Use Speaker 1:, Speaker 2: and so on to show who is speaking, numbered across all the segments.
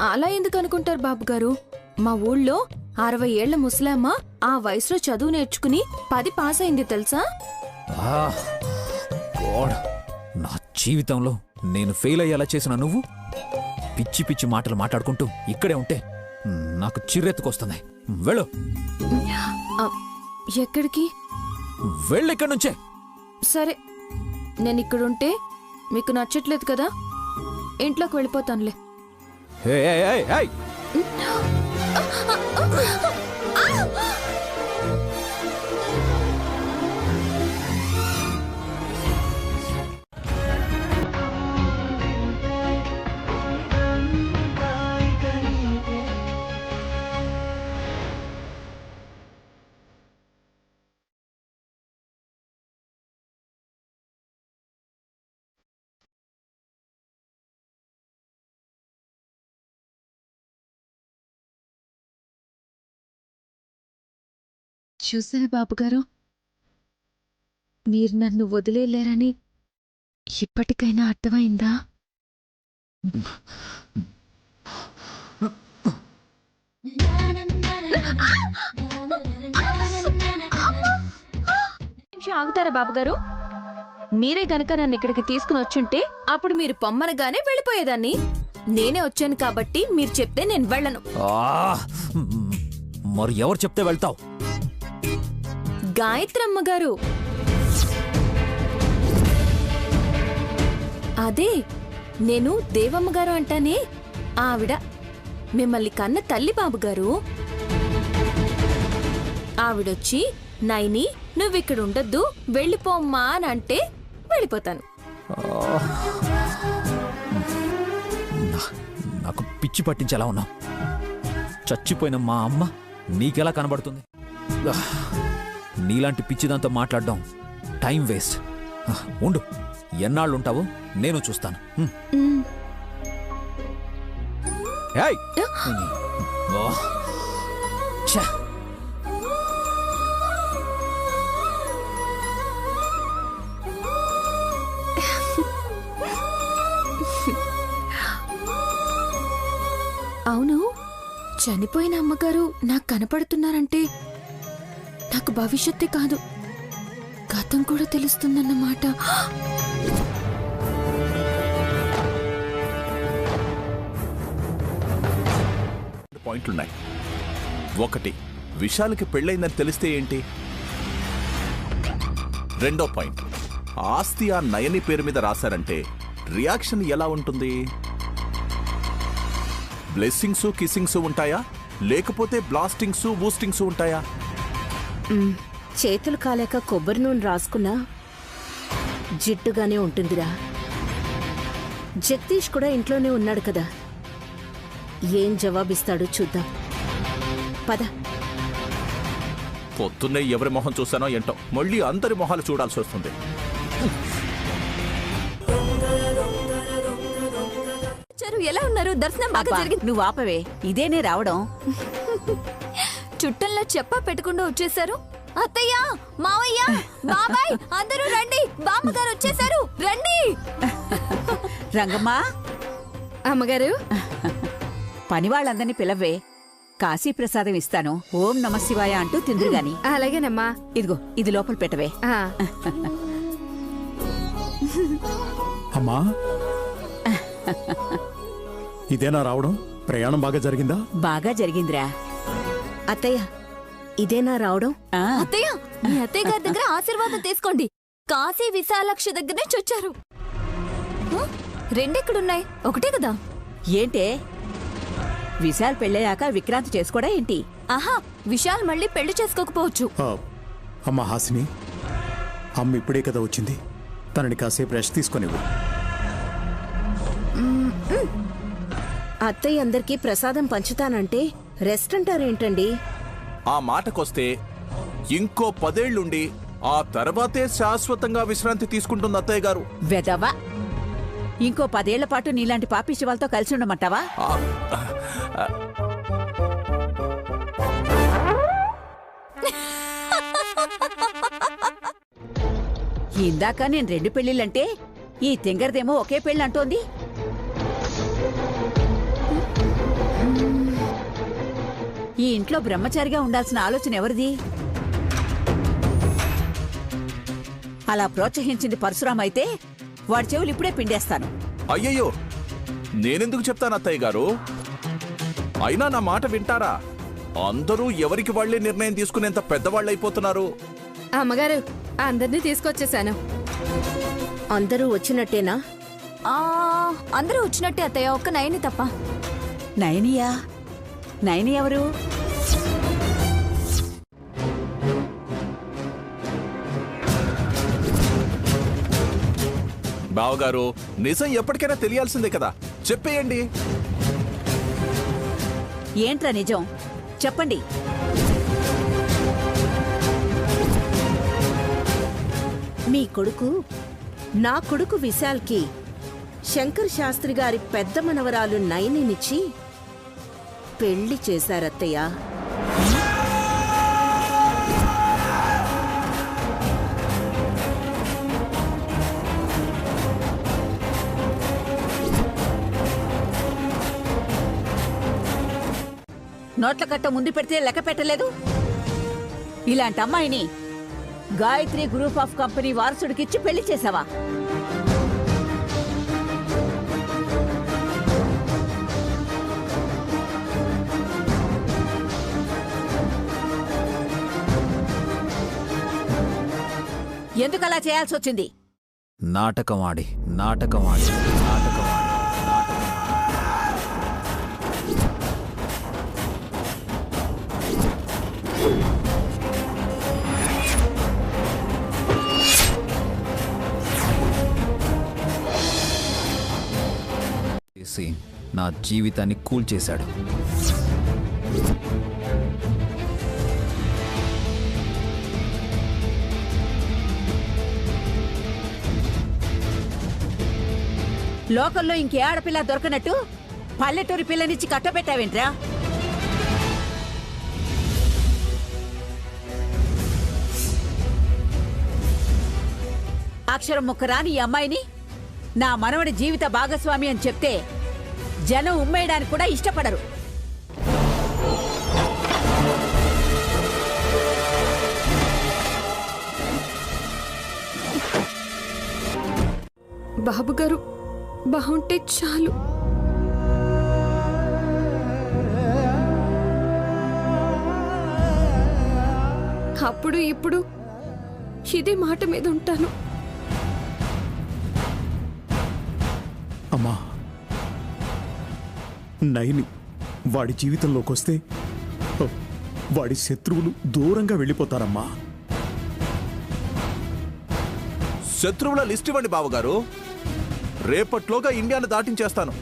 Speaker 1: అలా ఎందుకు అనుకుంటారు బాబు గారు? మా ఊళ్ళో 60 ఏళ్ల ముసలమ్మ ఆ వయసులో చదువు నేర్చుకుని 10 పాస్ అయింది తెలుసా?
Speaker 2: నా జీవితంలో నేను ఫెయిల్ అయ్యేలా చేసిన నువ్వు పిచ్చి పిచ్చి మాటలు మాట్లాడుకుంటూ ఇక్కడే ఉంటే నాకు చిర్రెత్తుకొస్తుంది. వెళ్ళు.
Speaker 1: ఎక్కడికి?
Speaker 2: వెళ్ళు ఇక్కడి నుంచే.
Speaker 1: సరే, నేను ఇక్కడుంటే మీకు నచ్చట్లేదు కదా, ఇంట్లోకి వెళ్ళిపోతానులే.
Speaker 3: చూసారా బాబుగారు, మీరు నన్ను వదిలేలేరని ఇప్పటికైనా అర్థమైందా?
Speaker 1: ఆగుతారా బాబుగారు? మీరే గనక నన్ను ఇక్కడికి తీసుకుని వచ్చుంటే అప్పుడు మీరు పొమ్మనగానే వెళ్ళిపోయేదాన్ని. నేనే వచ్చాను కాబట్టి మీరు చెప్తే నేను వెళ్ళను.
Speaker 2: మరి ఎవరు చెప్తే వెళ్తావు?
Speaker 1: గాయత్రమ్మ గారు. అదే, నేను దేవమ్మ గారు అంటానే, ఆవిడ మిమ్మల్ని కన్న తల్లి బాబుగారు. ఆవిడొచ్చి నైని నువ్విక్కడ ఉండొద్దు వెళ్ళిపోమ్మా అని అంటే వెళ్ళిపోతాను.
Speaker 2: నాకు పిచ్చి పట్టించేలా ఉన్నావు. చచ్చిపోయిన మా అమ్మ నీకెలా కనబడుతుంది? నీలాంటి పిచ్చిదంతా మాట్లాడడం టైం వేస్ట్. ఉండు, ఎన్నాళ్ళుంటావో నేను చూస్తాను.
Speaker 1: అవును, చనిపోయిన అమ్మగారు నాకు కనపడుతున్నారంటే నాకు భవిష్యత్తే కాదు గతం కూడా తెలుస్తుందన్నమాట.
Speaker 4: పాయింట్లున్నాయి. ఒకటి, విశాల్కి పెళ్ళైందని తెలిస్తే ఏంటి? రెండో పాయింట్, ఆస్తి ఆ నయని పేరు మీద రాశారంటే రియాక్షన్ ఎలా ఉంటుంది? బ్లెస్సింగ్స్ కిస్సింగ్స్ ఉంటాయా, లేకపోతే బ్లాస్టింగ్స్ బూస్టింగ్స్ ఉంటాయా?
Speaker 5: చేతులు కాలేక కొబ్బరి నూనె రాసుకున్నా జిడ్డుగానే ఉంటుందిరా. జగదీష్ కూడా ఇంట్లోనే ఉన్నాడు కదా, ఏం జవాబిస్తాడో చూద్దాం. పద.
Speaker 4: పొద్దున్నే ఎవరి మొహం చూసానో ఏంటో మళ్ళీ అందరి మొహాలు చూడాల్సి వస్తుంది.
Speaker 1: ఎలా ఉన్నారు? దర్శనం బాగా జరిగింది.
Speaker 5: నువ్వు ఆపవే, ఇదేనే రావడం.
Speaker 1: చుట్టంలో చెప్పా పెట్టకుండా వచ్చేసారు. అత్తయ్య, మావయ్య, బాబాయ్ అందరూ రండి, బామ్మగారు వచ్చేసారు, రండి.
Speaker 5: రంగమ్మా.
Speaker 1: అమ్మగారు,
Speaker 5: పని వాళ్ళందరినీ పిలవే, కాశీ ప్రసాదం ఇస్తాను. ఓం నమ శివాయ అంటూ తిందురు గాని.
Speaker 1: అలాగేనమ్మా.
Speaker 5: ఇదిగో, ఇది లోపల పెట్టవే.
Speaker 6: అమ్మా, ఇదేనా రావడం? ప్రయాణం బాగా జరిగిందా?
Speaker 5: బాగా జరిగిందిరా.
Speaker 1: అత్తయ్య, ఇదేనా రావడం? అత్తయ్య, మీ అత్తయ్య గారి దగ్గర ఆశీర్వాదం తీసుకోండి. కాశీ విశాలాక్షి దగ్గర నుంచి వచ్చారు. రెండెక్కడున్నాయి? ఒకటే కదా.
Speaker 5: ఏంటే, విశాల్ పెళ్ళయ్యాక విక్రాంతి చేసుకోడా ఏంటి?
Speaker 1: ఆహా, విశాల్ మళ్ళీ పెళ్లి చేసుకోకపోవచ్చు.
Speaker 6: అమ్మా హాసిని, అమ్మ ఇప్పుడే కదా వచ్చింది, తనని కాసేపు రెస్ట్ తీసుకొనివ్వు.
Speaker 5: అత్తయ్య అందరికీ ప్రసాదం పంచుతానంటే రెస్ట్ అంటారేంటండి?
Speaker 4: ఆ మాటకొస్తే ఇంకో 10 ఏళ్లుండి ఆ తర్వాతే శాశ్వతంగా విశ్రాంతి తీసుకుంటుంది అత్తయ్య గారు.
Speaker 5: వెదవా, ఇంకో 10 ఏళ్ల పాటు నీలాంటి పాపిష్టి వాళ్ళతో కలిసి ఉండమంటావా? ఇందాక నేను 2 పెళ్లిళ్ళంటే ఈ తింగరదేమో ఒకే పెళ్ళి అంటోంది. ఈ ఇంట్లో బ్రహ్మచారిగా ఉండాల్సిన ఆలోచన ఎవరిది? అలా ప్రోత్సహించింది పరశురాం అయితే వాడి చెవులు ఇప్పుడే పిండేస్తాను.
Speaker 4: అయ్యయ్యో, నేనెందుకు చెప్తాను అత్తయ్య గారు? అయినా నా మాట వింటారా? అందరూ ఎవరికి వాళ్లే నిర్ణయం తీసుకునేంత పెద్దవాళ్ళైపోతున్నారు.
Speaker 1: అమ్మగారు, అందరినీ తీసుకొచ్చేసాను. అందరూ వచ్చినట్టేనా? అందరూ వచ్చినట్టే అత్తయ్య, ఒక్క నయని తప్ప.
Speaker 5: నయనియా? నయని ఎవరు?
Speaker 4: బావగారు, నిజం ఎప్పటికైనా తెలియాల్సిందే కదా, చెప్పేయండి.
Speaker 5: ఏంట్రా నిజం? చెప్పండి.
Speaker 7: మీ కొడుకు, నా కొడుకు విశాల్కి శంకర్ శాస్త్రి గారి పెద్ద మనవరాలు నయనినిచ్చి పెళ్లి చేశారత్తయ్య.
Speaker 5: నోట్ల కట్ట ముందు పెడితే లెక్క పెట్టలేదు. ఇలాంటి అమ్మాయిని గాయత్రి గ్రూప్ ఆఫ్ కంపెనీ వారసుడికిచ్చి పెళ్లి చేశావా? ఎందుకలా చేయాల్సి వచ్చింది?
Speaker 2: నాటకమాడి నాటకమాడి నాటకమాడి చేసి నా జీవితాన్ని కూల్చేశాడు.
Speaker 5: లోకల్లో ఇంకే ఆడపిల్ల దొరకనట్టు పల్లెటూరి పిల్లనిచ్చి కట్టబెట్టావేంట్రా? అక్షరం ముక్క రాని ఈ అమ్మాయిని నా మనవడి జీవిత భాగస్వామి అని చెప్తే జనం ఉమ్మేయడానికి కూడా ఇష్టపడరు.
Speaker 3: బాబుగారు బాగుంటే చాలు. అప్పుడు ఇప్పుడు ఇదే మాట మీద ఉంటాను.
Speaker 6: అమ్మా, నయని వాడి జీవితంలోకి వస్తే వాడి శత్రువులు దూరంగా వెళ్ళిపోతారమ్మా.
Speaker 4: శత్రువుల లిస్ట్ ఇవ్వండి బావగారు, రేపట్లోగా ఇండియాను దాటించేస్తాను.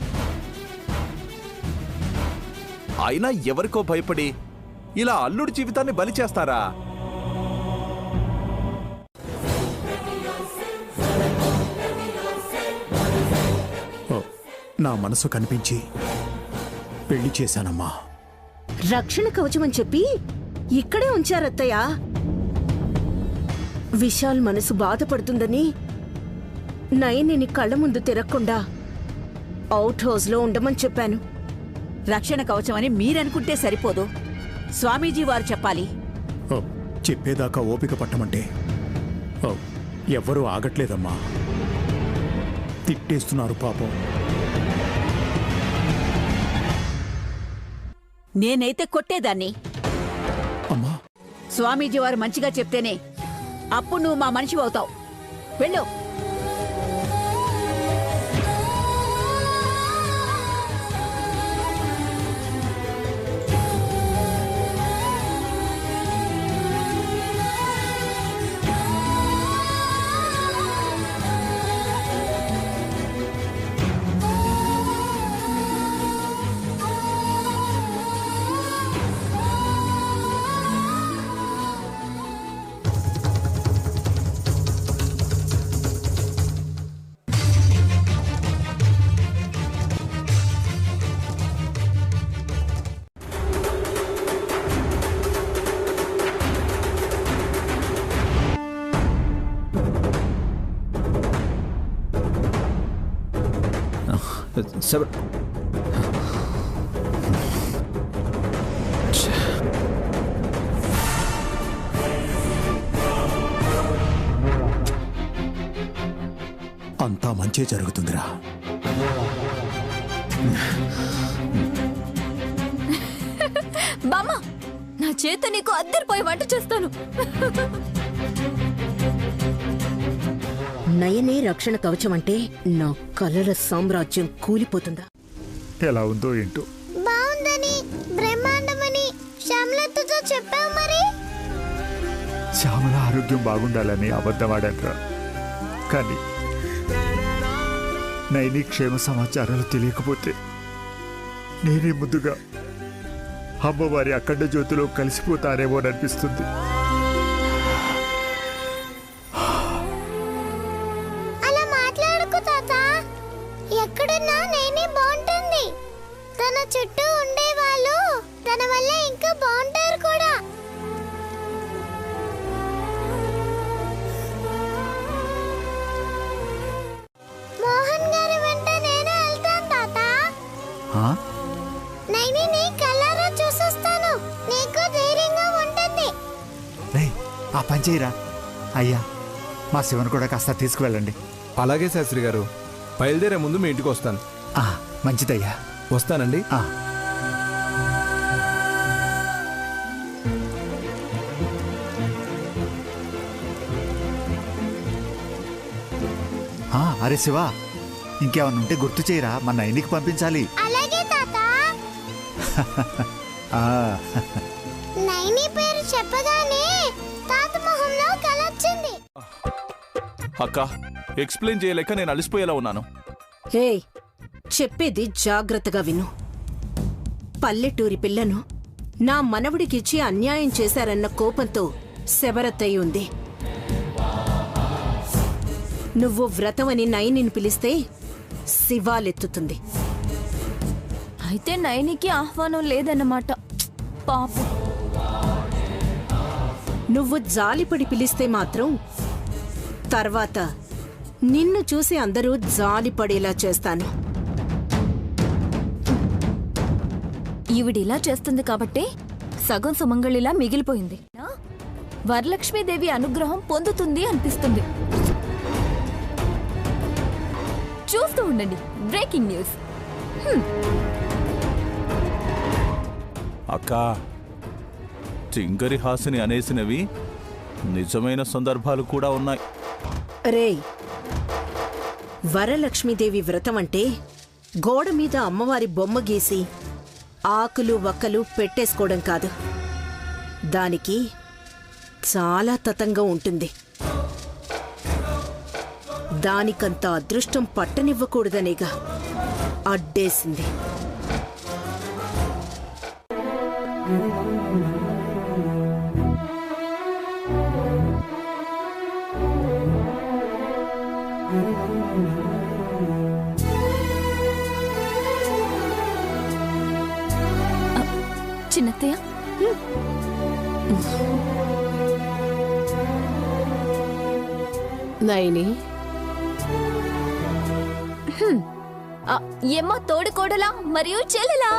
Speaker 4: అయినా ఎవరికో భయపడి ఇలా అల్లుడి జీవితాన్ని బలి చేస్తారా?
Speaker 6: నా మనసు కనిపించి పెళ్లి చేశానమ్మా.
Speaker 7: రక్షణ కవచం అని చెప్పి ఇక్కడే ఉంచారత్తయ్య. విశాల్ మనసు బాధపడుతుందని నయనిని కళ్ళ ముందు తిరగకుండా అవుట్ హౌస్ లో ఉండమని చెప్పాను.
Speaker 5: రక్షణ కవచమని మీరనుకుంటే సరిపోదు, స్వామీజీ వారు చెప్పాలి.
Speaker 6: చెప్పేదాకా ఓపిక పట్టమంటే ఎవ్వరూ ఆగట్లేదమ్మా. తిట్టేస్తున్నారు పాపం.
Speaker 5: నేనైతే కొట్టేదాన్ని.
Speaker 6: అమ్మా,
Speaker 5: స్వామీజీ వారు మంచిగా చెప్తేనే అప్పుడు నువ్వు మా మనిషి అవుతావు. వెళ్ళు.
Speaker 6: అంతా మంచే జరుగుతుందిరా.
Speaker 1: బామ్మ, నా చేత నీకు అద్దరిపోయి వంట చేస్తాను.
Speaker 7: నయనే రక్షణ కవచం అంటే నా కలల సామ్రాజ్యం కూలిపోతుందా?
Speaker 8: ఎలా ఉందో ఏంటో.
Speaker 9: బాగుందని బ్రహ్మాండమని శ్యామలతతో చెప్పావు మరి.
Speaker 8: శ్యామల ఆరోగ్యం బాగుండాలని అబద్ధమాడారా, కానీ నైని క్షేమ సమాచారాలు తెలియకపోతే నేనే ముందుగా అమ్మవారి అఖండ జ్యోతిలో కలిసిపోతానేమోననిపిస్తుంది.
Speaker 9: అలా మాట్లాడుకు తాత. ఎక్కడున్నా నేనే బాగుంటుంది. తన చుట్టూ ఉండేవాళ్ళు తన వల్ల ఇంకా బాగుంటారు కూడా. మోహన్ గారి వెంట నేను వెళ్తాను తాత. నైని కళ్ళారా చూసొస్తాను. నీకు ధైర్యంగా ఉంటుంది.
Speaker 8: ఆ పని చేయరా అయ్యా, మా శివన్ కూడా కాస్త తీసుకువెళ్ళండి.
Speaker 10: అలాగే శాస్త్రి గారు, బయలుదేరే ముందు మీ ఇంటికి వస్తాను.
Speaker 8: మంచిదయ్యా,
Speaker 10: వస్తానండి.
Speaker 8: అరే శివ, ఇంకేమన్నా ఉంటే గుర్తు చేయరా, మన నైనికి పంపించాలి.
Speaker 9: అలాగే తాత. నైని పేరు చెప్పగానే తాత మొహంలో కలొచ్చింది.
Speaker 4: అక్క, ఎక్స్ప్లెయిన్ చేయలేక నేను అలసిపోయేలా ఉన్నాను.
Speaker 7: హే, చెప్పేది జాగ్రత్తగా విను. పల్లెటూరి పిల్లను నా మనవడికిచ్చి అన్యాయం చేశారన్న కోపంతో శబరత్తయ్య ఉంది. నువ్వు వ్రతమని నైనిని పిలిస్తే శివాలెత్తుతుంది.
Speaker 1: అయితే నైనికి ఆహ్వానం లేదన్నమాట. పాపం.
Speaker 7: నువ్వు జాలిపడి పిలిస్తే మాత్రం తర్వాత నిన్ను చూసి అందరూ జాలిపడేలా చేస్తాను.
Speaker 1: ఈవిడిలా చేస్తుంది కాబట్టే సగం సుమంగళిలా మిగిలిపోయింది. వరలక్ష్మీదేవి అనుగ్రహం పొందుతుంది అనిపిస్తుంది. చూస్తూ ఉండండి, బ్రేకింగ్ న్యూస్.
Speaker 4: అక్క, చింగరి హాసిని అనేసినవి నిజమైన సందర్భాలు కూడా ఉన్నాయి.
Speaker 7: రేయ్, వరలక్ష్మీదేవి వ్రతం అంటే గోడ మీద అమ్మవారి బొమ్మ గీసి ఆకులు వక్కలు పెట్టేసుకోవడం కాదు. దానికి చాలా తతంగం ఉంటుంది. దానికంత అదృష్టం పట్టనివ్వకూడదనేగా అడ్డేసింది.
Speaker 1: చిన్నత్తయ్య,
Speaker 3: నైని,
Speaker 1: ఏమ్మా తోడుకోడలా మరియు చెల్లెలా?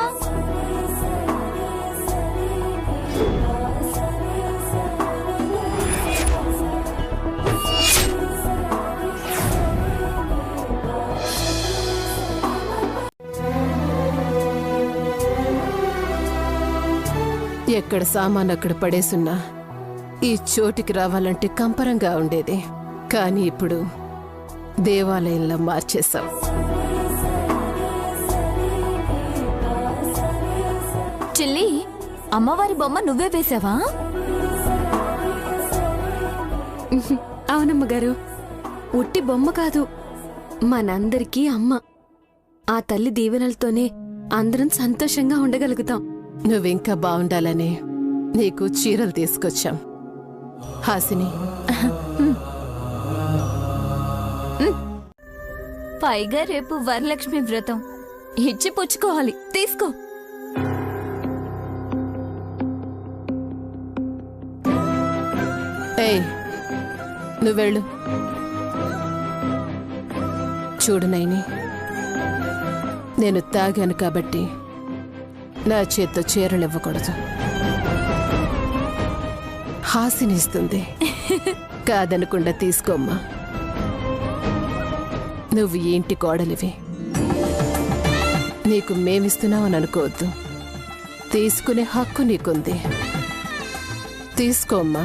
Speaker 3: ఎక్కడ సామాన్ అక్కడ పడేసున్నా ఈ చోటికి రావాలంటే కంపరంగా ఉండేది. కానీ ఇప్పుడు దేవాలయంలో మార్చేశాం.
Speaker 1: చెల్లి, అమ్మవారి బొమ్మ నువ్వే వేసావా?
Speaker 3: అవునమ్మగారు, ఉట్టి బొమ్మ కాదు, మనందరికీ అమ్మ. ఆ తల్లి దీవెనలతోనే అందరం సంతోషంగా ఉండగలుగుతాం. నువ్వింకా బాగుండాలని నీకు చీరలు తీసుకొచ్చాం. హాసిని,
Speaker 1: పైగా రేపు వరలక్ష్మి వ్రతం, ఇచ్చి పుచ్చుకోవాలి. తీసుకో.
Speaker 3: ఏయ్, నువ్వెళ్ళు. చూడు నైని, నేను తాగాను కాబట్టి నా చేత్తో చీరలు ఇవ్వకూడదు. హాసినిస్తుంది, కాదనకుండా తీసుకోమ్మా. నువ్వు ఈ ఇంటి కోడలివి. నీకు మేమిస్తున్నావని అనుకోవద్దు. తీసుకునే హక్కు నీకుంది. తీసుకోమ్మా.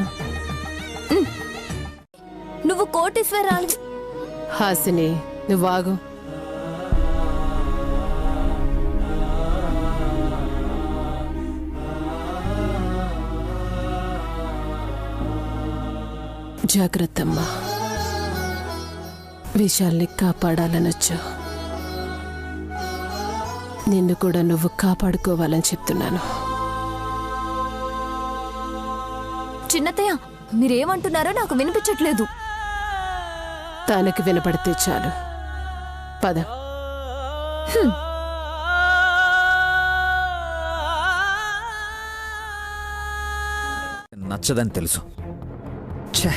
Speaker 1: నువ్వు కోటీశ్వరాలు.
Speaker 3: హాసిని, నువ్వాగు. జాగ్రత్తమ్మా. విశాల్ని కాపాడాలనొచ్చు. నిన్ను కూడా నువ్వు కాపాడుకోవాలని చెప్తున్నాను.
Speaker 1: చిన్నతయ్య, మీరేమంటున్నారో నాకు వినిపించట్లేదు.
Speaker 3: తనకి వినపడితే చాలు. పద.
Speaker 2: నచ్చదని తెలుసు. ఛే!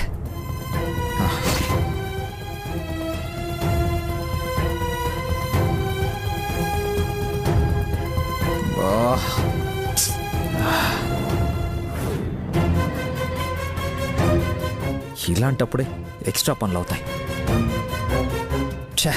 Speaker 2: ఇలాంటప్పుడే ఎక్స్ట్రా పనులు అవుతాయి. ఛే!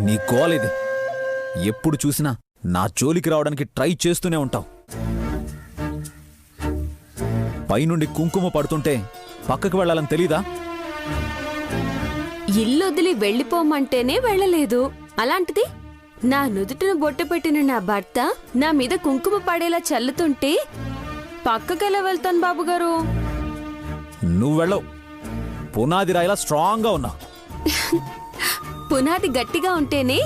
Speaker 2: నీ గోల్ ఇది. ఎప్పుడు చూసినా నా జోలికి రావడానికి ట్రై చేస్తూనే ఉంటావు. పైనుండి కుంకుమ పడుతుంటే పక్కకు వెళ్ళాలని తెలీదా?
Speaker 1: ఇల్లొదిలి వెళ్ళిపోమంటేనే వెళ్ళలేదు. అలాంటిది నా నుదుటిన బొట్టు పెట్టిన నా భర్త నా మీద కుంకుమ పడేలా చల్లుతుంటే పక్కకెలా వెళ్తాను బాబుగారు?
Speaker 2: నువ్వు వెళ్ళవు. పునాది రాయిలా స్ట్రాంగ్గా ఉన్నావు.
Speaker 1: పునాది గట్టిగా ఉంటేనే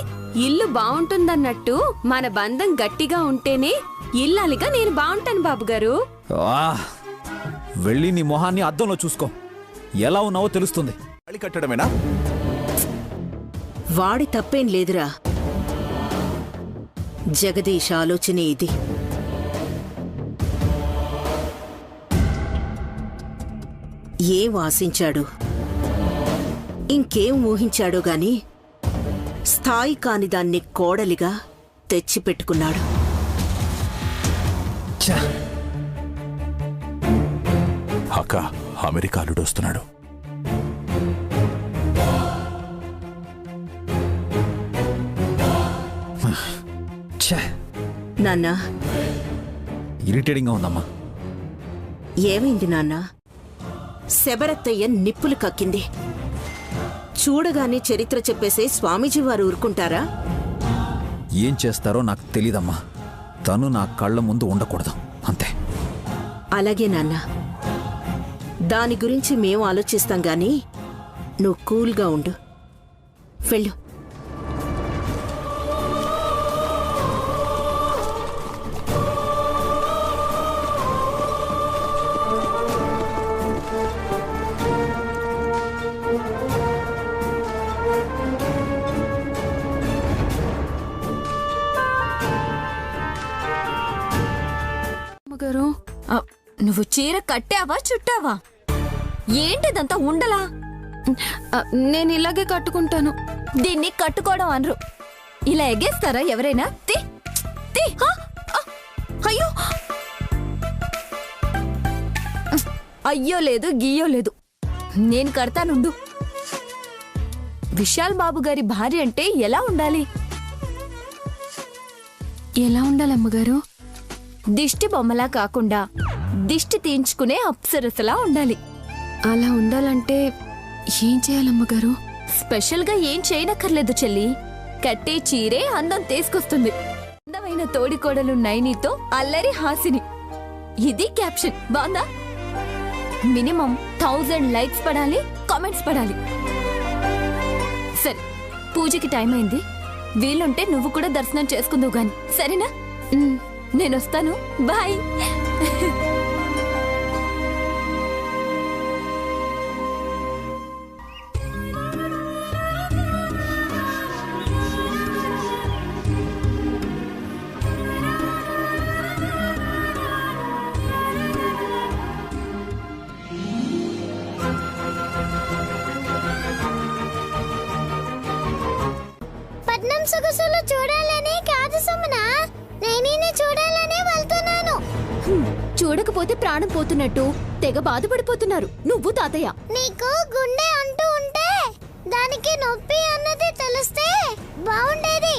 Speaker 1: ఇల్లు బావుంటుందన్నట్టు మన బంధం గట్టిగా ఉంటేనే ఇల్లాలిగా నేను బావుంటాను బాబుగారు.
Speaker 2: వెళ్ళి నీ మొహాన్ని అద్దంలో చూసుకో. ఎలా ఉన్నావో తెలుస్తుంది.
Speaker 4: తాళి కట్టడమేనా?
Speaker 7: వాడి తప్పేం లేదురా. జగదీష్ ఆలోచనే ఇది. ఏం ఆశించాడు, ఇంకేం ఊహించాడో గాని స్థాయి కాని దాన్ని కోడలిగా తెచ్చిపెట్టుకున్నాడు.
Speaker 4: అక్క, అమెరికా అల్లుడొస్తున్నాడు.
Speaker 7: నాన్న,
Speaker 2: ఇరిటేటింగ్గా ఉందమ్మా.
Speaker 7: ఏమైంది నాన్న? శబరత్తయ్య నిప్పులు కక్కింది. చూడగానే చరిత్ర చెప్పేసే స్వామీజీ వారు ఊరుకుంటారా?
Speaker 2: ఏం చేస్తారో నాకు తెలీదమ్మా. తను నా కళ్ళ ముందు ఉండకూడదు, అంతే.
Speaker 7: అలాగే నాన్న, దాని గురించి మేము ఆలోచిస్తాం గాని నువ్వు కూల్గా ఉండు. వెళ్ళు.
Speaker 1: గారు, నువ్వు చీర కట్టావా చుట్టావా? ఏంటిదంతా ఉండలా? నేను ఇలాగే కట్టుకుంటాను. దీన్ని కట్టుకోవడం అనరు. ఇలా ఎగేస్తారా ఎవరైనా? అయ్యో అయ్యో లేదు, గీయో లేదు. నేను కడతానుండు. విశాల్ బాబు గారి భార్య అంటే ఎలా ఉండాలి? ఎలా ఉండాలి అమ్మగారు? దిష్టి బొమ్మలా కాకుండా దిష్టి తీయించుకునే అప్సరసలా ఉండాలి. అలా ఉండాలంటే ఏం చేయాలమ్మగారు? స్పెషల్గా ఏం చేయనక్కర్లేదు చెల్లి. కట్టే చీరే అందం తీసుకొస్తుంది. అందమైన తోడికోడలు నైనితో అల్లరి హాసిని. ఇది క్యాప్షన్. బాగుందా? మినిమం 1000 లైక్స్ పడాలి, కామెంట్స్ పడాలి. సరే, పూజకి టైం అయింది. వీలుంటే నువ్వు కూడా దర్శనం చేసుకుందువు గాని, సరేనా? నేనొస్తాను. బాయ్.
Speaker 11: పోతే ప్రాణం పోతున్నట్టు తెగ బాధపడిపోతున్నారు నువ్వు తాతయ్య.
Speaker 9: నీకు గుండె అంటూ ఉంటే దానికి నొప్పి అన్నది తెలిస్తే బాగుండేది.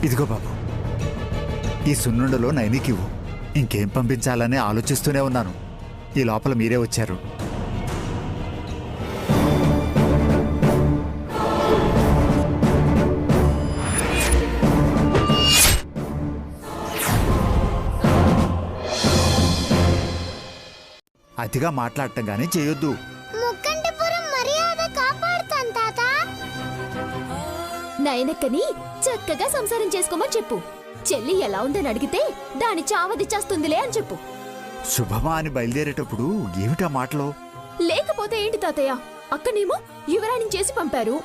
Speaker 8: ఇదిగో బాబు, ఈ సున్నుండలో నైనికివ్వు. ఇంకేం పంపించాలని ఆలోచిస్తూనే ఉన్నాను. ఈ లోపల మీరే వచ్చారు. అతిగా మాట్లాడటం గానీ చేయొద్దు.
Speaker 9: ముక్కంటిపురం మర్యాద కాపాడుతాను తాత.
Speaker 11: నయనక్కని చక్కగా సంసారం చేసుకోమని చెప్పు. చెల్లి ఎలా ఉందని అడిగితే దాని చావది చేస్తుందిలే అని చెప్పు.
Speaker 8: శుభమా అని బయలుదేరేటప్పుడు ఏమిటా మాటలో?
Speaker 11: లేకపోతే ఏంటి తాతయ్య, అక్కనేమో యువరాణి చేసి పంపారు.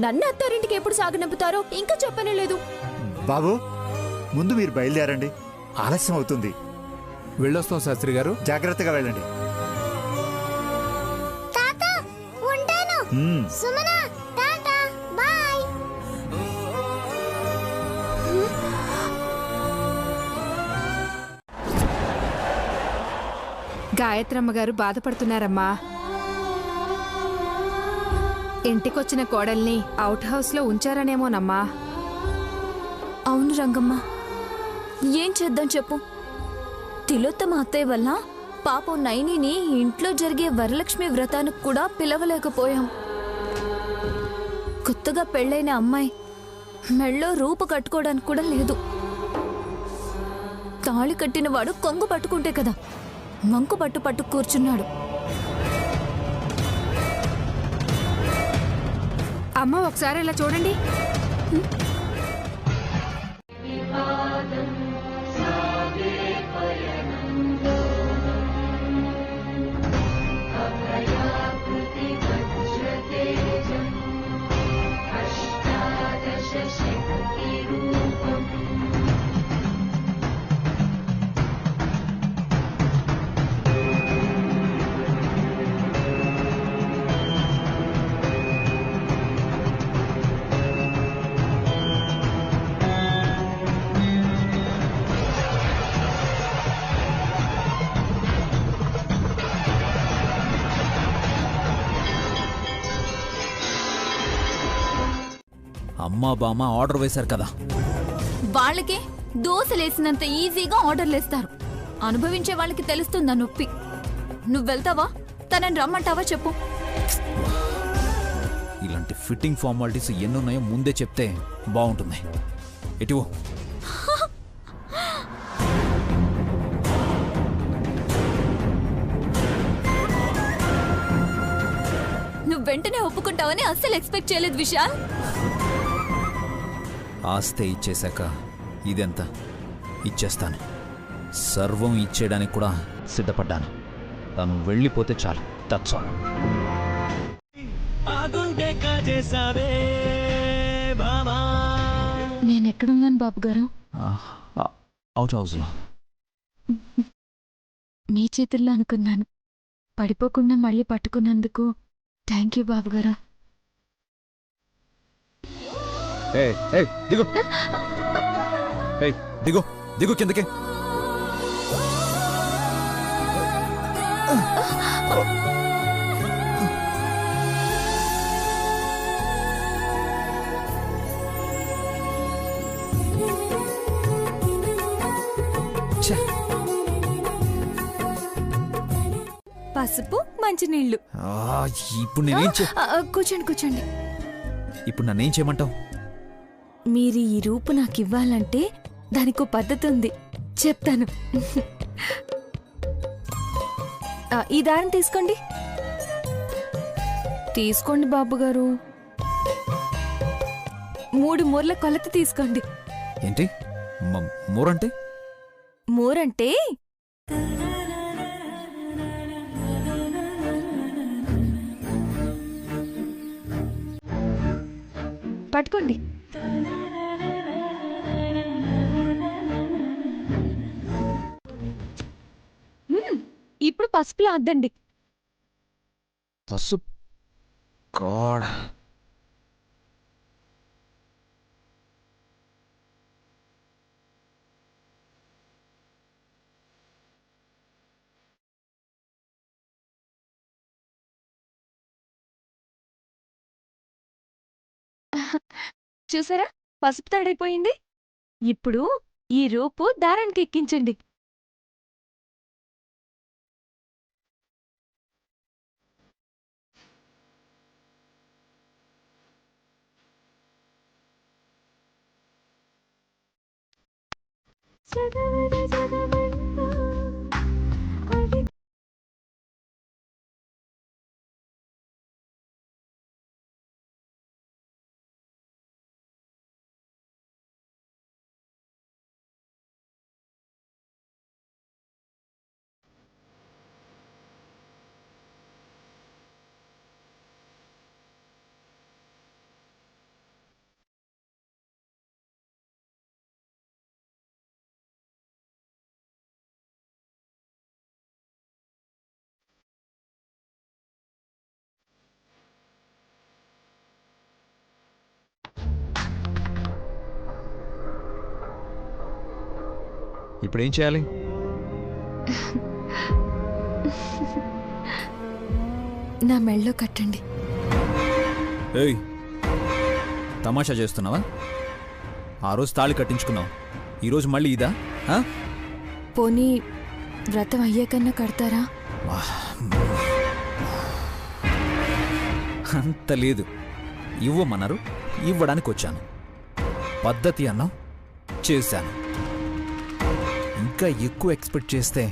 Speaker 11: నన్ను అత్తారింటికి ఎప్పుడు సాగనంపుతారో ఇంకా చెప్పనే లేదు.
Speaker 8: బాబు, ముందు మీరు బయలుదేరండి, ఆలస్యం అవుతుంది.
Speaker 10: వెళ్ళొస్తాం శాస్త్రి గారు.
Speaker 8: జాగ్రత్తగా వెళ్ళండి.
Speaker 9: తాత ఉంటాను. సుమన టాటా బాయ్.
Speaker 12: గాయత్రమ్మ గారు బాధపడుతున్నారమ్మా. ఇంటికొచ్చిన కోడల్ని అవుట్ హౌస్లో ఉంచారనేమోనమ్మా.
Speaker 11: అవును రంగమ్మ, ఏం చేద్దాం చెప్పు. తిలోత్తమ అత్తయ్య వల్ల పాపం నైనిని ఇంట్లో జరిగే వరలక్ష్మి వ్రతానికి కూడా పిలవలేకపోయాం. కొత్తగా పెళ్ళైన అమ్మాయి మెళ్ళో రూపు కట్టుకోవడానికి కూడా లేదు. తాళి కట్టినవాడు కొంగు పట్టుకుంటే కదా మంకు పట్టు కూర్చున్నాడు.
Speaker 12: అమ్మ, ఒకసారి ఇలా చూడండి.
Speaker 2: అమ్మా బామ్మ ఆర్డర్ వేశారు కదా.
Speaker 11: వాళ్ళకే దోశలేసినంత ఈజీగా ఆర్డర్లేస్తారు. అనుభవించే వాళ్ళకి తెలుస్తుందా నొప్పి. నువ్వు వెళ్తావా, తనని రమ్మంటావా చెప్పు.
Speaker 2: ఇలాంటి ఫిట్టింగ్ ఫార్మాలిటీస్ ఎన్నున్నాయో ముందే చెప్తే బాగుంటుంది. ఎటువో
Speaker 11: నువ్వు వెంటనే ఒప్పుకుంటావని అస్సలు ఎక్స్పెక్ట్ చేయలేదు విశాల్.
Speaker 2: ఆస్తే ఇచ్చేశాక ఇదెంత ఇచ్చేస్తాను. సర్వం ఇచ్చేయడానికి కూడా సిద్ధపడ్డాను. తను వెళ్ళిపోతే చాలు. That's all.
Speaker 11: నేనెక్కడున్నాను బాబు గారు?
Speaker 2: అవుట్ హౌస్లో.
Speaker 11: మీ చేతుల్లో అనుకున్నాను. పడిపోకుండా మళ్ళీ పట్టుకున్నందుకు థ్యాంక్ యూ బాబు గారు.
Speaker 2: దిగు దిగు దిగు కిందకి.
Speaker 1: పసుపు మంచినీళ్ళు.
Speaker 2: ఇప్పుడు నేనేం
Speaker 1: కూర్చోండి.
Speaker 2: ఇప్పుడు నన్నేం చేయమంటావు?
Speaker 1: మీరు ఈ రూపు నాకు ఇవ్వాలంటే దానికో పద్ధతి ఉంది, చెప్తాను. ఈ దారం తీసుకోండి. తీసుకోండి బాబు గారు. 3 మూరల కొలత తీసుకోండి.
Speaker 2: ఏంటి మూరంటే?
Speaker 1: మూరంటే పట్టుకోండి. ఇప్పుడు పసుపులో అద్దండి.
Speaker 2: పసుపు గాడ్.
Speaker 1: చూసారా, పసుపు తాడైపోయింది. ఇప్పుడు ఈ రూపు దారానికి ఎక్కించండి.
Speaker 10: ఇప్పుడేం చేయాలి?
Speaker 1: నా మెళ్ళో కట్టండి.
Speaker 2: ఏయ్, తమాషా చేస్తున్నావా? ఆ రోజు తాళి కట్టించుకున్నావు, ఈరోజు మళ్ళీ ఇదా?
Speaker 1: పోనీ వ్రతం అయ్యాకన్నా కడతారా?
Speaker 2: అంత లేదు. ఇవ్వమన్నారు, ఇవ్వడానికి వచ్చాను. పద్ధతి అన్నావు, చేశాను. ఇంకా ఎక్కువ ఎక్స్పెక్ట్ చేస్తే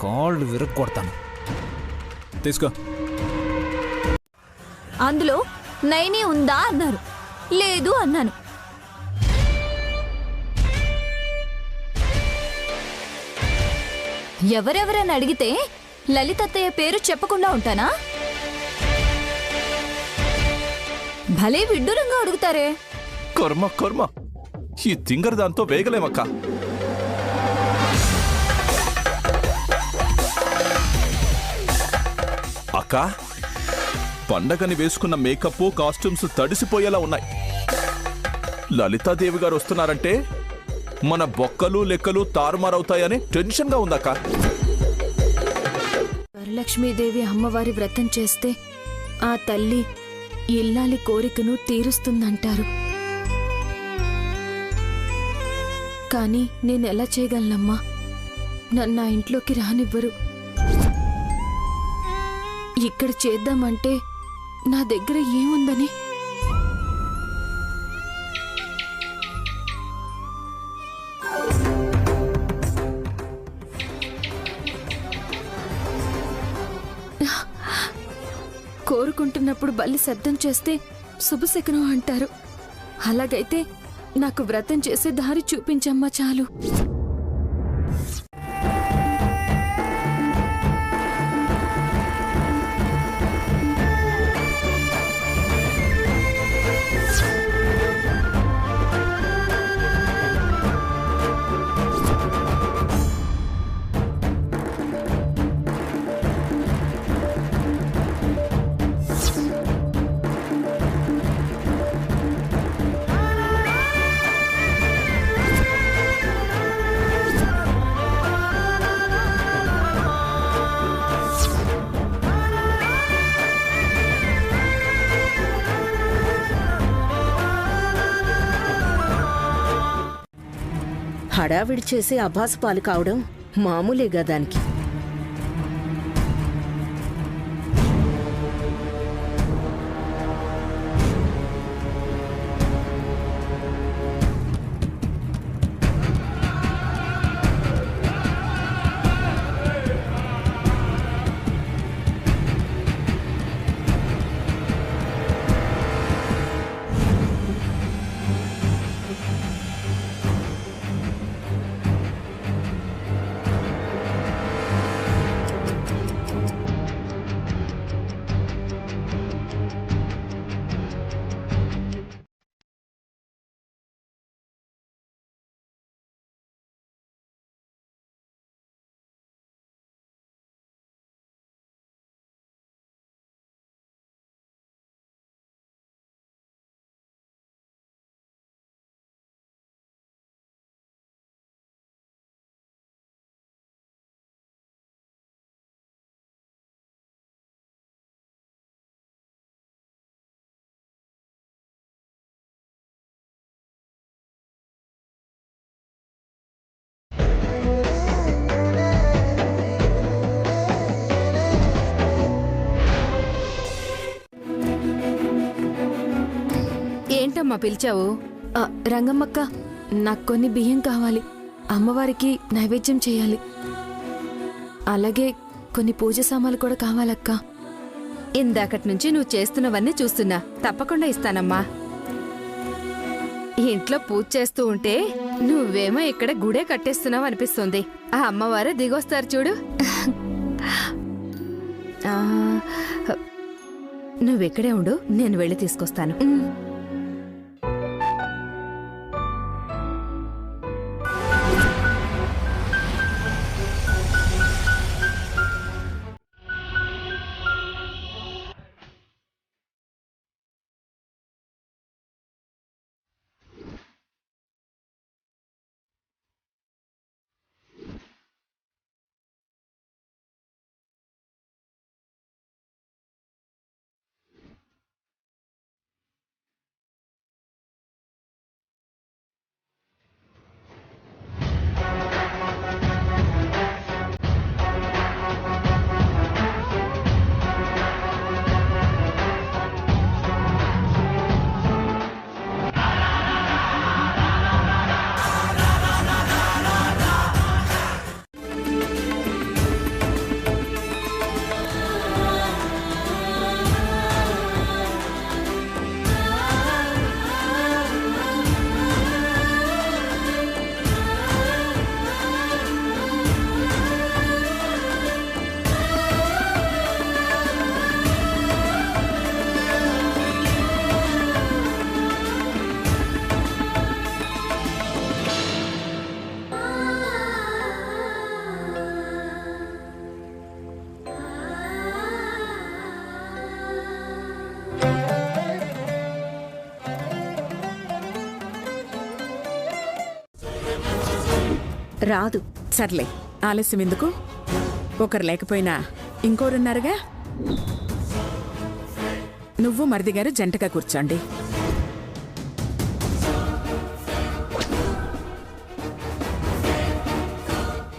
Speaker 2: కాళ్ళు విరగొడతాను. తీసుకో.
Speaker 11: అందులో నైని ఉందా అన్నారు, లేదు అన్నాను. ఎవరెవరని అడిగితే లలితత్తయ్య పేరు చెప్పకుండా ఉంటానా? భలే విడ్డూరంగా అడుగుతారే.
Speaker 4: కర్మ కర్మ, ఈ తింగర్ దాంతో వేగలేమక్క. అక్క, పండగని వేసుకున్న మేకప్ కాస్ట్యూమ్స్ తడిసిపోయేలా ఉన్నాయి. లలితాదేవి గారు వస్తున్నారంటే మన బొక్కలు లెక్కలు తారుమారవుతాయని టెన్షన్గా ఉందక్క.
Speaker 1: వరలక్ష్మీదేవి అమ్మవారి వ్రతం చేస్తే ఆ తల్లి ఇల్లాలి కోరికను తీరుస్తుందంటారు. కానీ నేనెలా చేయగలనమ్మా? నన్ను ఆ ఇంట్లోకి రానివ్వరు. ఇక్కడ చేద్దామంటే నా దగ్గర ఏముందని? కోరుకుంటున్నప్పుడు బల్లి శబ్దం చేస్తే శుభశకనం అంటారు. అలాగైతే నాకు వ్రతం చేసే దారి చూపించమ్మా చాలు.
Speaker 7: హడావిడి చేసి అభాసపాలు కావడం మామూలేగా దానికి.
Speaker 12: ఎందుకమ్మా పిలిచావు?
Speaker 1: రంగమ్మక్క, నాకు కొన్ని బియ్యం కావాలి. అమ్మవారికి నైవేద్యం చేయాలి. అలాగే కొన్ని పూజ సామాన్లు కూడా కావాలక్క.
Speaker 12: ఇందాకటి నుంచి నువ్వు చేస్తున్నవన్నీ చూస్తున్నా. తప్పకుండా ఇస్తానమ్మా. ఇంట్లో పూజ చేస్తూ ఉంటే నువ్వేమో ఇక్కడ గుడే కట్టేస్తున్నావు అనిపిస్తుంది. ఆ అమ్మవారు దిగొస్తారు చూడు. నువ్వెక్కడే ఉండు, నేను వెళ్ళి తీసుకొస్తాను.
Speaker 13: రాదు. సర్లే, ఆలస్యం ఎందుకు? ఒకరు లేకపోయినా ఇంకోరున్నారుగా. నువ్వు మరిదిగారు జంటగా కూర్చోండి.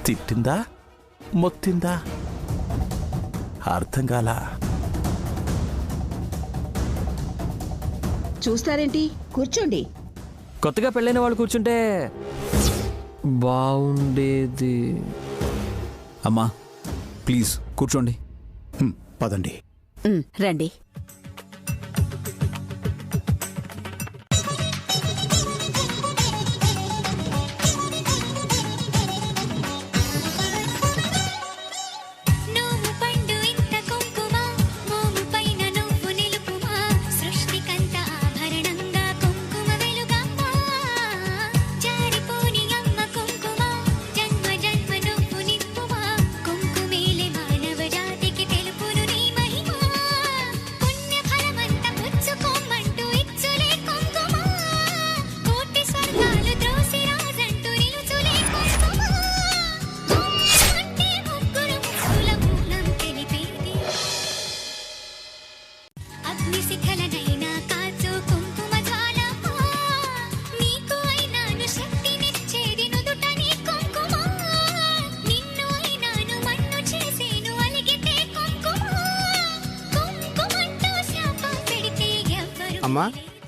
Speaker 4: తిట్టిందా మొత్తిందా అర్థం కాలా.
Speaker 5: చూస్తారేంటి? కూర్చోండి.
Speaker 14: కొత్తగా పెళ్ళైన వాళ్ళు కూర్చుంటే బాగుండేది.
Speaker 2: అమ్మా ప్లీజ్ కూర్చోండి.
Speaker 6: పదండి.
Speaker 5: రండి.
Speaker 10: అమ్మా,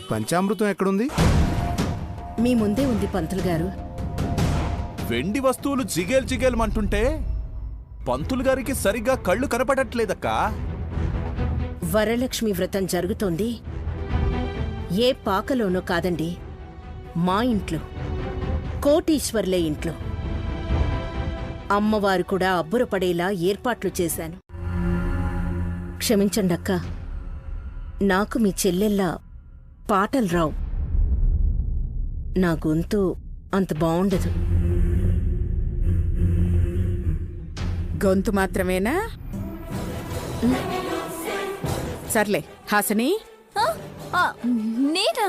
Speaker 10: పంచామృతం ఎక్కడుంది?
Speaker 7: మీ ముందే ఉంది పంతులు గారు.
Speaker 4: వెండి వస్తువులు జిగేల్ జిగేల్మంటుంటే పంతులు గారికి సరిగ్గా కళ్ళు కనపడట్లేదక్కా.
Speaker 7: వరలక్ష్మి వ్రతం జరుగుతోంది. ఏ పాకలోనో కాదండి, మా ఇంట్లో, కోటీశ్వర్లే ఇంట్లో. అమ్మవారు కూడా అబ్బురపడేలా ఏర్పాట్లు చేశాను. క్షమించండక్క, నాకు మీ చెల్లెల్లా పాటలు రావు. నా గొంతు అంత బావుండదు.
Speaker 13: గొంతు మాత్రమేనా? సర్లే హాసిని.
Speaker 11: నేనా?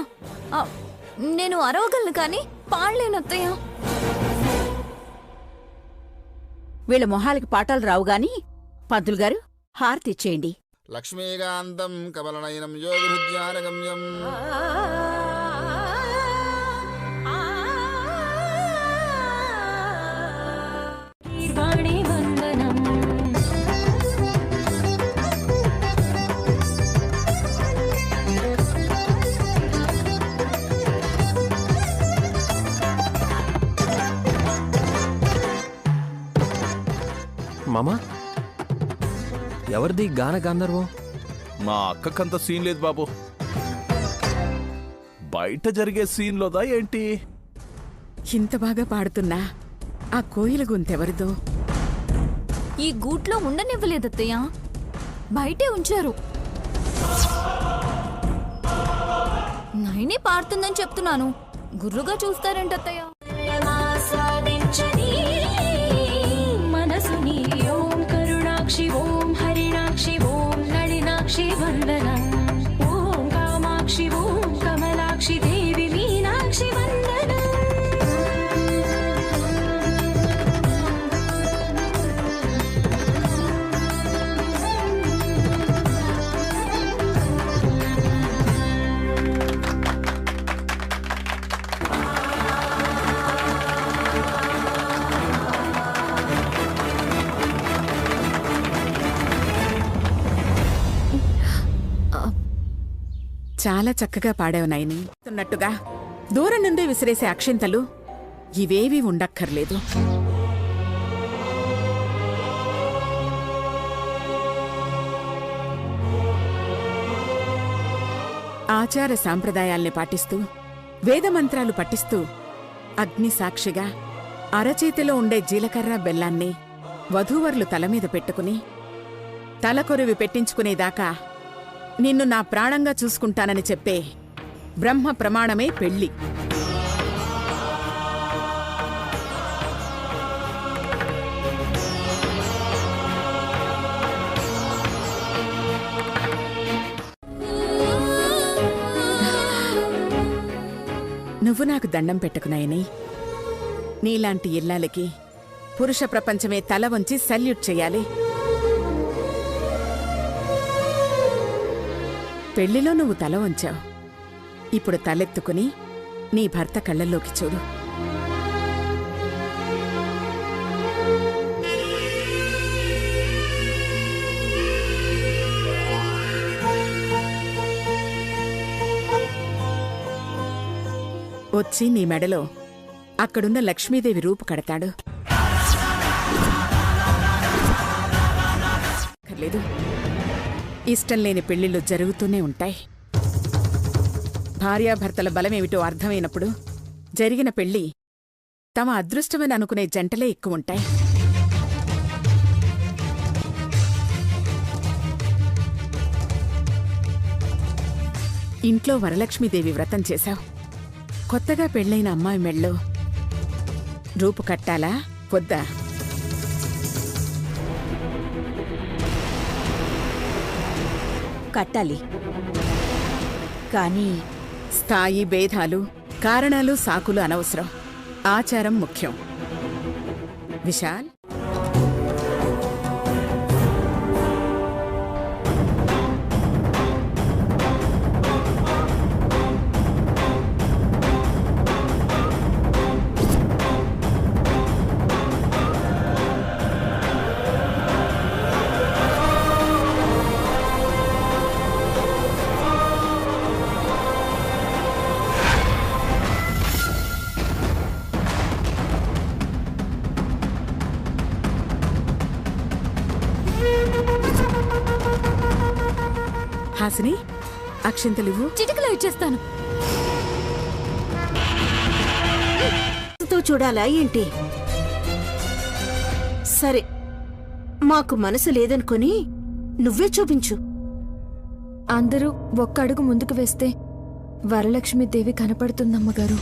Speaker 11: నేను అరవగలను కానీ పాడలేనత్తయ్య.
Speaker 5: వీళ్ళ మొహాలకి పాఠాలు రావు గాని పంతులు గారు హారతి ఇచ్చేయండి.
Speaker 15: లక్ష్మీకాంతం కమలనయనం యోగృధ్యానగమ్యం.
Speaker 14: మామా ఎవరిది గాన గంధర్వం?
Speaker 4: మా అక్కకంత సీన్ లేదు బాబు. బయట జరిగే సీన్లోదా ఏంటి?
Speaker 13: ఇంత బాగా పాడుతున్నా ఆ కోయిల గొంతెవరిదో?
Speaker 11: ఈ గూట్లో ఉండనివ్వలేదత్తయ్య, బయటే ఉంచారు. నైనే పాడుతుందని చెప్తున్నాను, గుర్రుగా చూస్తారేంటత్తయ్య? మనసుని ఓం కరుణాక్షి ఓం హరిణాక్షి ఓం నళినాక్షి వందనం ఓం కామాక్షి ఓం కమలాక్షి దేవి మీనాక్షి వందనం.
Speaker 13: చాలా చక్కగా పాడావు నైని. అన్నట్టుగా దూరం నుండి విసిరేసే అక్షింతలు ఇవేవీ ఉండక్కర్లేదు. ఆచార సాంప్రదాయాల్ని పాటిస్తూ వేదమంత్రాలు పఠిస్తూ అగ్ని సాక్షిగా అరచేతిలో ఉండే జీలకర్ర బెల్లాన్ని వధూవరులు తలమీద పెట్టుకుని తలకొరివి పెట్టించుకునేదాకా నిన్ను నా ప్రాణంగా చూసుకుంటానని చెప్పే బ్రహ్మ ప్రమాణమే పెళ్లి. నువ్వు నాకు దండం పెట్టుకున్నాయని నీలాంటి ఇల్లాలకి పురుష ప్రపంచమే తల వంచి సల్యూట్ చెయ్యాలి. పెళ్లిలో నువ్వు తల వంచావు, ఇప్పుడు తలెత్తుకుని నీ భర్త కళ్ళల్లోకి చూడు. వచ్చి నీ మెడలో అక్కడున్న లక్ష్మీదేవి రూపు కడతాడు. ఇష్టం లేని పెళ్లిళ్ళు జరుగుతూనే ఉంటాయి. భార్యాభర్తల బలమేమిటో అర్థమైనప్పుడు జరిగిన పెళ్లి తమ అదృష్టమని అనుకునే జంటలే ఎక్కువుంటాయి. ఇంట్లో వరలక్ష్మీదేవి వ్రతం చేశావు. కొత్తగా పెళ్లైన అమ్మాయి మెళ్ళో రూపు కట్టాలా వద్దా?
Speaker 5: కట్టాలి, కానీ
Speaker 13: స్థాయి భేదాలు కారణాలు సాకులు అనవసరం. ఆచారం ముఖ్యం. విశాల్, హాసిని, అక్షింతలివ్వు.
Speaker 11: చిటికలో ఇచ్చేస్తాను.
Speaker 7: చూడాలా ఏంటి? సరే, మాకు మనసు లేదనుకొని నువ్వే చూపించు.
Speaker 11: అందరూ ఒక్క అడుగు ముందుకు వేస్తే వరలక్ష్మీదేవి కనపడుతుందమ్మగారు.